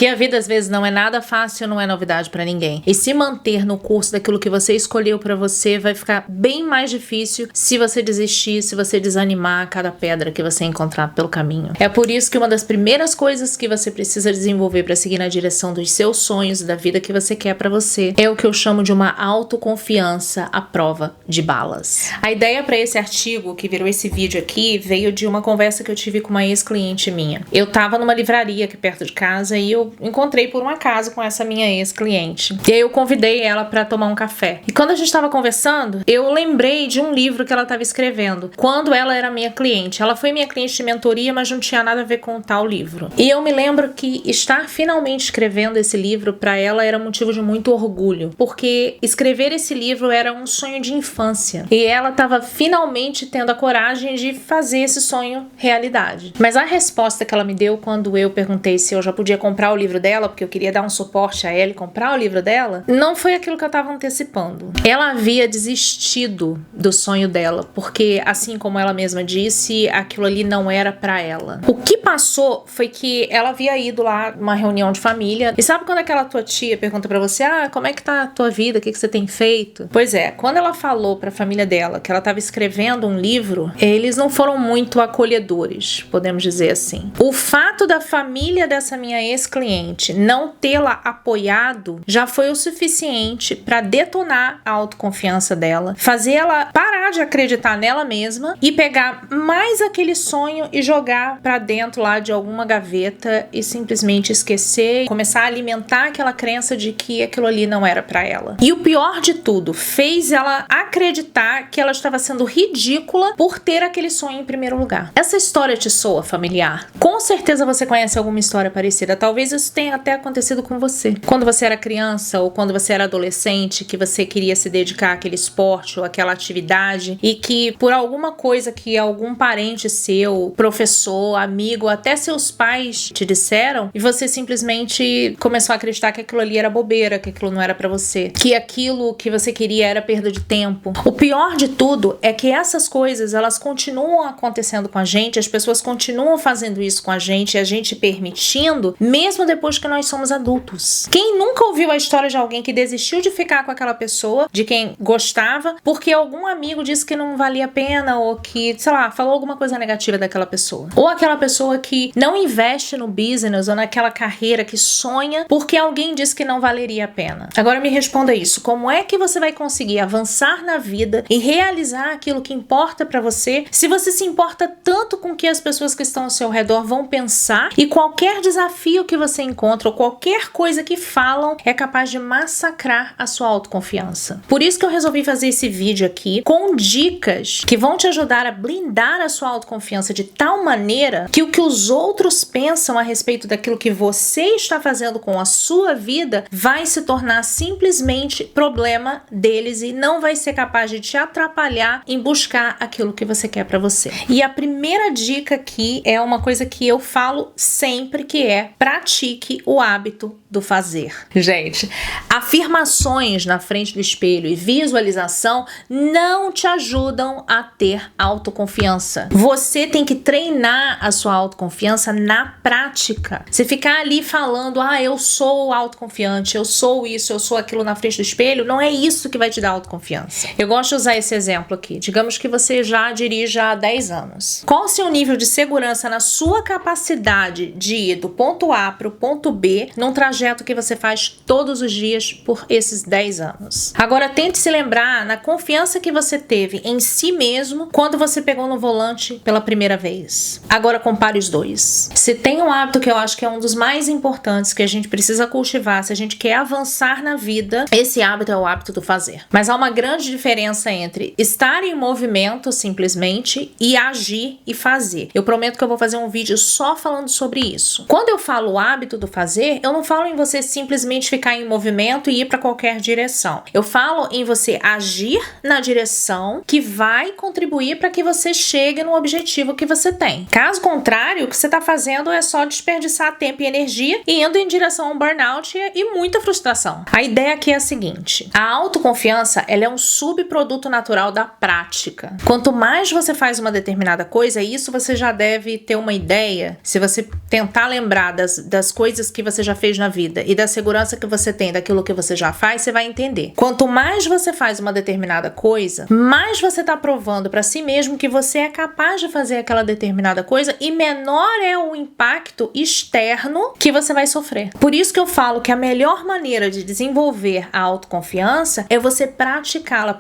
que a vida às vezes não é nada fácil, não é novidade pra ninguém. E se manter no curso daquilo que você escolheu pra você vai ficar bem mais difícil se você desistir, se você desanimar a cada pedra que você encontrar pelo caminho. É por isso que uma das primeiras coisas que você precisa desenvolver pra seguir na direção dos seus sonhos, da vida que você quer pra você, é o que eu chamo de uma autoconfiança à prova de balas. A ideia pra esse artigo que virou esse vídeo aqui veio de uma conversa que eu tive com uma ex-cliente minha. Eu tava numa livraria aqui perto de casa e eu encontrei por um acaso com essa minha ex-cliente. E aí eu convidei ela pra tomar um café. E quando a gente tava conversando, eu lembrei de um livro que ela tava escrevendo quando ela era minha cliente. Ela foi minha cliente de mentoria, mas não tinha nada a ver com tal livro. E eu me lembro que estar finalmente escrevendo esse livro pra ela era motivo de muito orgulho, porque escrever esse livro era um sonho de infância. E ela tava finalmente tendo a coragem de fazer esse sonho realidade. Mas a resposta que ela me deu quando eu perguntei se eu já podia comprar o livro dela, porque eu queria dar um suporte a ela e comprar o livro dela, não foi aquilo que eu tava antecipando. Ela havia desistido do sonho dela, porque assim como ela mesma disse, aquilo ali não era pra ela. O que passou foi que ela havia ido lá numa reunião de família, e sabe quando aquela tua tia pergunta pra você, como é que tá a tua vida, o que você tem feito? Pois é, quando ela falou pra família dela que ela tava escrevendo um livro, eles não foram muito acolhedores, podemos dizer assim. O fato da família dessa minha ex-cliente não tê-la apoiado já foi o suficiente pra detonar a autoconfiança dela, fazer ela parar de acreditar nela mesma e pegar mais aquele sonho e jogar pra dentro lá de alguma gaveta e simplesmente esquecer e começar a alimentar aquela crença de que aquilo ali não era pra ela. E o pior de tudo, fez ela acreditar que ela estava sendo ridícula por ter aquele sonho em primeiro lugar. Essa história te soa familiar? Com certeza você conhece alguma história parecida. Talvez isso tenha até acontecido com você. Quando você era criança ou quando você era adolescente, que você queria se dedicar àquele esporte ou àquela atividade e que por alguma coisa que algum parente seu, professor, amigo, até seus pais te disseram e você simplesmente começou a acreditar que aquilo ali era bobeira, que aquilo não era pra você, que aquilo que você queria era perda de tempo. O pior de tudo é que essas coisas, elas continuam acontecendo com a gente, as pessoas continuam fazendo isso com a gente e a gente permitindo, mesmo depois que nós somos adultos. Quem nunca ouviu a história de alguém que desistiu de ficar com aquela pessoa, de quem gostava, porque algum amigo disse que não valia a pena ou que, sei lá, falou alguma coisa negativa daquela pessoa? Ou aquela pessoa que não investe no business ou naquela carreira que sonha porque alguém disse que não valeria a pena. Agora me responda isso, como é que você vai conseguir avançar na vida e realizar aquilo que importa pra você se você se importa tanto com o que as pessoas que estão ao seu redor vão pensar e qualquer desafio que você encontra ou qualquer coisa que falam é capaz de massacrar a sua autoconfiança? Por isso que eu resolvi fazer esse vídeo aqui com dicas que vão te ajudar a blindar a sua autoconfiança de tal maneira que o que os outros pensam a respeito daquilo que você está fazendo com a sua vida vai se tornar simplesmente problema deles e não vai ser capaz de te atrapalhar em buscar aquilo que você quer pra você. E a primeira dica aqui é uma coisa que eu falo sempre, que é: pratique o hábito do fazer. Gente, afirmações na frente do espelho e visualização não te ajudam a ter autoconfiança. Você tem que treinar a sua autoconfiança na prática. Você ficar ali falando, eu sou autoconfiante, eu sou isso, eu sou aquilo na frente do espelho, não é isso que vai te dar autoconfiança. Eu gosto de usar esse exemplo aqui. Digamos que você já dirige há 10 anos. Qual o seu nível de segurança na sua capacidade de ir do ponto A para o ponto B num trajeto que você faz todos os dias por esses 10 anos? Agora tente se lembrar na confiança que você teve em si mesmo quando você pegou no volante pela primeira vez. Agora compare os dois. Se tem um hábito que eu acho que é um dos mais importantes que a gente precisa cultivar se a gente quer avançar na vida, esse hábito é o hábito do fazer. Mas há uma grande diferença entre estar em movimento simplesmente e agir e fazer. Eu prometo que eu vou fazer um vídeo só falando sobre isso. Quando eu falo o hábito do fazer, eu não falo em você simplesmente ficar em movimento e ir para qualquer direção. Eu falo em você agir na direção que vai contribuir para que você chegue no objetivo que você tem. Caso contrário, o que você está fazendo é só desperdiçar tempo e energia e indo em direção a um burnout e muita frustração. A ideia aqui é a seguinte: a autoconfiança, ela é um subproduto natural da prática. Quanto mais você faz uma determinada coisa, isso você já deve ter uma ideia, se você tentar lembrar das das coisas que você já fez na vida e da segurança que você tem daquilo que você já faz, você vai entender. Quanto mais você faz uma determinada coisa, mais você tá provando para si mesmo que você é capaz de fazer aquela determinada coisa e menor é o impacto externo que você vai sofrer. Por isso que eu falo que a melhor maneira de desenvolver a autoconfiança é você praticá-la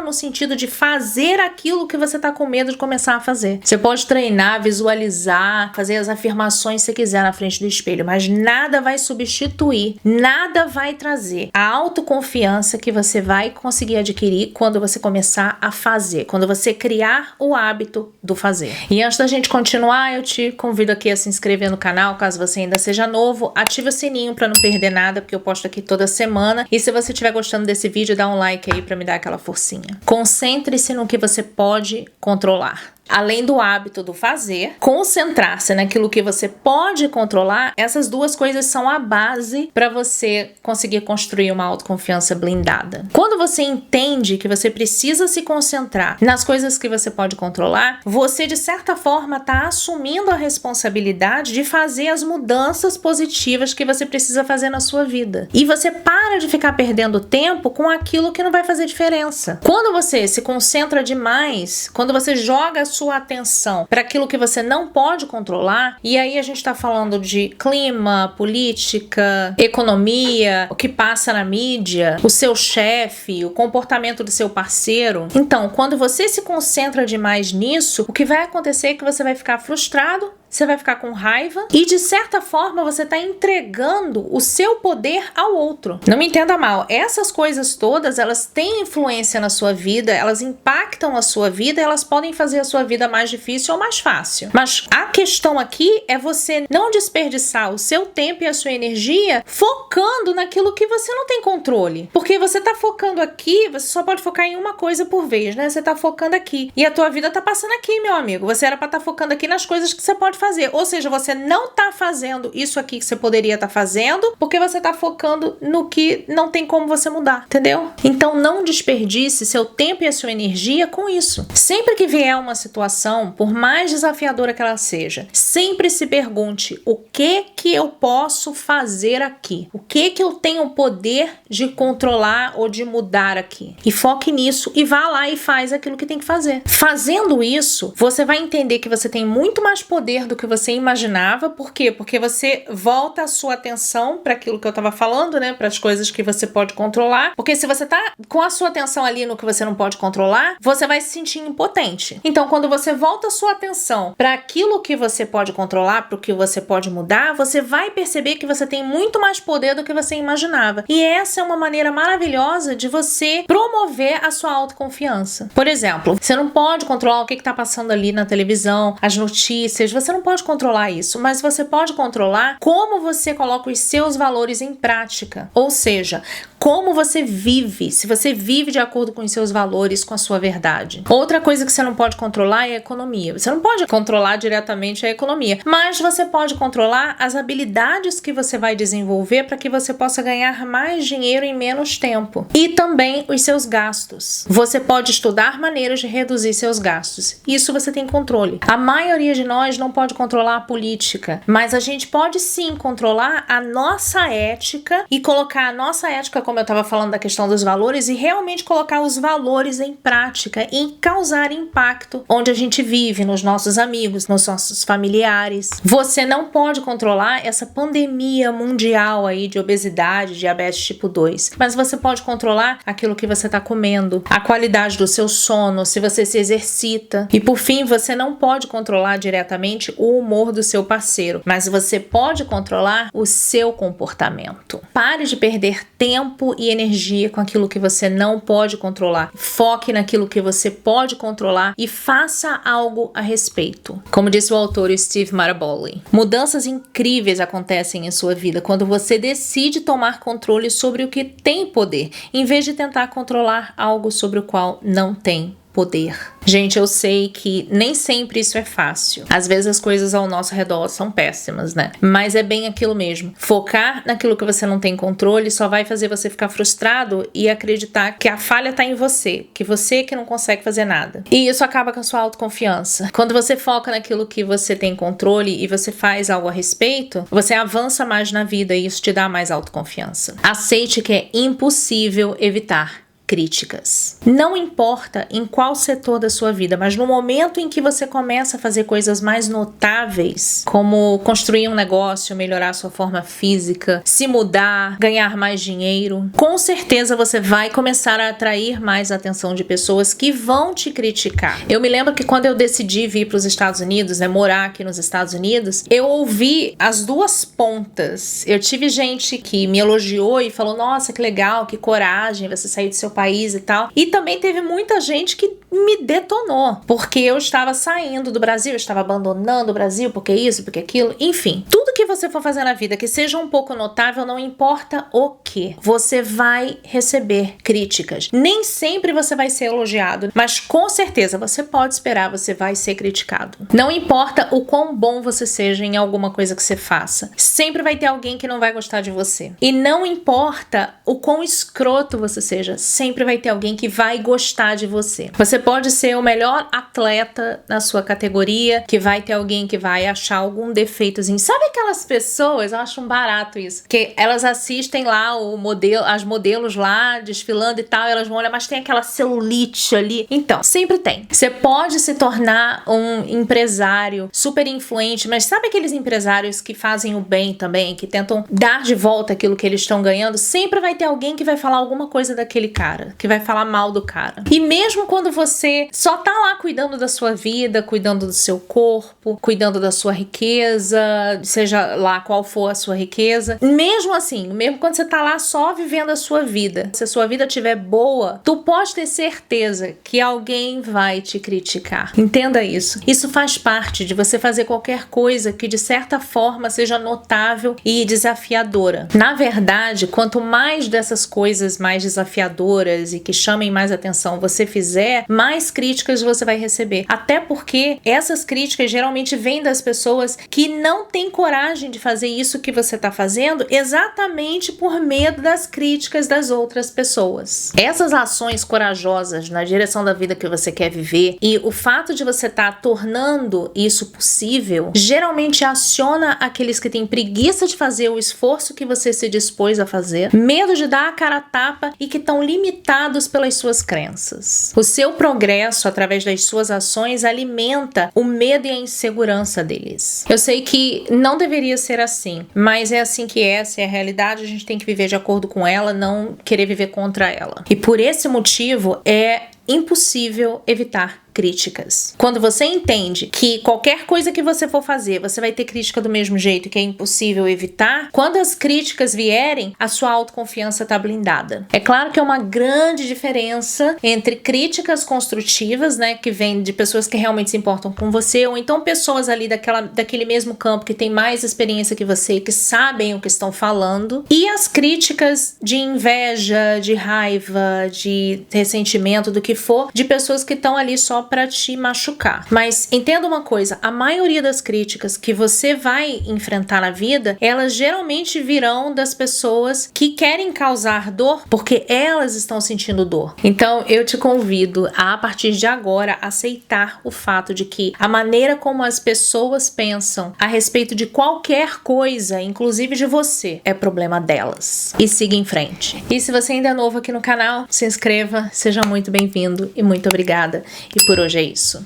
no sentido de fazer aquilo que você tá com medo de começar a fazer. Você pode treinar, visualizar, fazer as afirmações que você quiser na frente do espelho, mas nada vai substituir, nada vai trazer a autoconfiança que você vai conseguir adquirir quando você começar a fazer, quando você criar o hábito do fazer. E antes da gente continuar, eu te convido aqui a se inscrever no canal, caso você ainda seja novo, ative o sininho para não perder nada, porque eu posto aqui toda semana, e se você estiver gostando desse vídeo, dá um like aí para me dar aquela forcinha. Concentre-se no que você pode controlar. Além do hábito do fazer, concentrar-se naquilo que você pode controlar, essas duas coisas são a base para você conseguir construir uma autoconfiança blindada. Quando você entende que você precisa se concentrar nas coisas que você pode controlar, você de certa forma está assumindo a responsabilidade de fazer as mudanças positivas que você precisa fazer na sua vida. E você para de ficar perdendo tempo com aquilo que não vai fazer diferença. Quando você se concentra demais, quando você joga a sua atenção para aquilo que você não pode controlar, e aí a gente está falando de clima, política, economia, o que passa na mídia, o seu chefe, o comportamento do seu parceiro. Então, quando você se concentra demais nisso, o que vai acontecer é que você vai ficar frustrado, você vai ficar com raiva e, de certa forma, você está entregando o seu poder ao outro. Não me entenda mal, essas coisas todas, elas têm influência na sua vida, elas impactam a sua vida, elas podem fazer a sua vida mais difícil ou mais fácil. Mas a questão aqui é você não desperdiçar o seu tempo e a sua energia focando naquilo que você não tem controle. Porque você está focando aqui, você só pode focar em uma coisa por vez, né? Você está focando aqui. E a tua vida está passando aqui, meu amigo. Você era para estar focando aqui nas coisas que você pode fazer. Ou seja, você não tá fazendo isso aqui que você poderia estar fazendo porque você tá focando no que não tem como você mudar, entendeu? Então não desperdice seu tempo e a sua energia com isso. Sempre que vier uma situação, por mais desafiadora que ela seja, sempre se pergunte: o que eu posso fazer aqui? O que eu tenho poder de controlar ou de mudar aqui? E foque nisso e vá lá e faz aquilo que tem que fazer. Fazendo isso, você vai entender que você tem muito mais poder do que você imaginava. Por quê? Porque você volta a sua atenção para aquilo que eu estava falando, né? Para as coisas que você pode controlar. Porque se você tá com a sua atenção ali no que você não pode controlar, você vai se sentir impotente. Então, quando você volta a sua atenção para aquilo que você pode controlar, para o que você pode mudar, você vai perceber que você tem muito mais poder do que você imaginava. E essa é uma maneira maravilhosa de você promover a sua autoconfiança. Por exemplo, você não pode controlar o que está passando ali na televisão, as notícias, você não pode controlar isso, mas você pode controlar como você coloca os seus valores em prática. Ou seja, como você vive, se você vive de acordo com os seus valores, com a sua verdade. Outra coisa que você não pode controlar é a economia. Você não pode controlar diretamente a economia, mas você pode controlar as habilidades que você vai desenvolver para que você possa ganhar mais dinheiro em menos tempo. E também os seus gastos. Você pode estudar maneiras de reduzir seus gastos. Isso você tem controle. A maioria de nós não pode controlar a política, mas a gente pode sim controlar a nossa ética e colocar a nossa ética, como eu estava falando da questão dos valores, e realmente colocar os valores em prática e causar impacto onde a gente vive, nos nossos amigos, nos nossos familiares. Você não pode controlar essa pandemia mundial aí de obesidade, diabetes tipo 2, mas você pode controlar aquilo que você está comendo, a qualidade do seu sono, se você se exercita. E por fim, você não pode controlar diretamente o humor do seu parceiro, mas você pode controlar o seu comportamento. Pare de perder tempo e energia com aquilo que você não pode controlar. Foque naquilo que você pode controlar e faça algo a respeito. Como disse o autor Steve Maraboli, mudanças incríveis acontecem em sua vida quando você decide tomar controle sobre o que tem poder, em vez de tentar controlar algo sobre o qual não tem poder. Gente, eu sei que nem sempre isso é fácil. Às vezes as coisas ao nosso redor são péssimas, né? Mas é bem aquilo mesmo. Focar naquilo que você não tem controle só vai fazer você ficar frustrado e acreditar que a falha tá em você, que você que não consegue fazer nada. E isso acaba com a sua autoconfiança. Quando você foca naquilo que você tem controle e você faz algo a respeito, você avança mais na vida e isso te dá mais autoconfiança. Aceite que é impossível evitar críticas. Não importa em qual setor da sua vida, mas no momento em que você começa a fazer coisas mais notáveis, como construir um negócio, melhorar sua forma física, se mudar, ganhar mais dinheiro, com certeza você vai começar a atrair mais a atenção de pessoas que vão te criticar. Eu me lembro que quando eu decidi vir para os Estados Unidos, né, morar aqui nos Estados Unidos, eu ouvi as duas pontas. Eu tive gente que me elogiou e falou: nossa, que legal, que coragem você sair do seu país e tal. E também teve muita gente que me detonou, porque eu estava saindo do Brasil, eu estava abandonando o Brasil, porque isso, porque aquilo, enfim. Tudo que você for fazer na vida que seja um pouco notável, não importa o que, você vai receber críticas. Nem sempre você vai ser elogiado, mas com certeza você pode esperar, você vai ser criticado. Não importa o quão bom você seja em alguma coisa que você faça, sempre vai ter alguém que não vai gostar de você. E não importa o quão escroto você seja, sempre vai ter alguém que vai gostar de você. Você pode ser o melhor atleta na sua categoria, que vai ter alguém que vai achar algum defeitozinho. Sabe aquelas pessoas, eu acho um barato isso, que elas assistem lá o modelo, as modelos lá desfilando e tal, e elas vão olhar, mas tem aquela celulite ali. Então, sempre tem. Você pode se tornar um empresário super influente, mas sabe aqueles empresários que fazem o bem também, que tentam dar de volta aquilo que eles estão ganhando? Sempre vai ter alguém que vai falar alguma coisa daquele cara, que vai falar mal do cara. E mesmo quando você só tá lá cuidando da sua vida, cuidando do seu corpo, cuidando da sua riqueza, seja lá qual for a sua riqueza, mesmo assim, mesmo quando você tá lá só vivendo a sua vida, se a sua vida estiver boa, tu pode ter certeza que alguém vai te criticar. Entenda isso. Isso faz parte de você fazer qualquer coisa que de certa forma seja notável e desafiadora. Na verdade, quanto mais dessas coisas mais desafiadoras e que chamem mais atenção você fizer, mais críticas você vai receber. Até porque essas críticas geralmente vêm das pessoas que não têm coragem de fazer isso que você está fazendo exatamente por medo das críticas das outras pessoas. Essas ações corajosas na direção da vida que você quer viver e o fato de você estar tornando isso possível geralmente aciona aqueles que têm preguiça de fazer o esforço que você se dispôs a fazer, medo de dar a cara a tapa e que estão limitados pelas suas crenças. O seu progresso através das suas ações alimenta o medo e a insegurança deles. Eu sei que não deveria ser assim, mas é assim que é, essa é a realidade, a gente tem que viver de acordo com ela, não querer viver contra ela. E por esse motivo é impossível evitar críticas. Quando você entende que qualquer coisa que você for fazer, você vai ter crítica do mesmo jeito, que é impossível evitar, quando as críticas vierem, a sua autoconfiança tá blindada. É claro que é uma grande diferença entre críticas construtivas, né, que vêm de pessoas que realmente se importam com você, ou então pessoas ali daquele mesmo campo que tem mais experiência que você, que sabem o que estão falando, e as críticas de inveja, de raiva, de ressentimento, do que for, de pessoas que estão ali só para te machucar. Mas entenda uma coisa, a maioria das críticas que você vai enfrentar na vida, elas geralmente virão das pessoas que querem causar dor porque elas estão sentindo dor. Então eu te convido a partir de agora, aceitar o fato de que a maneira como as pessoas pensam a respeito de qualquer coisa, inclusive de você, é problema delas. E siga em frente. E se você ainda é novo aqui no canal, se inscreva, seja muito bem-vindo e muito obrigada. E por hoje é isso.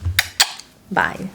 Bye.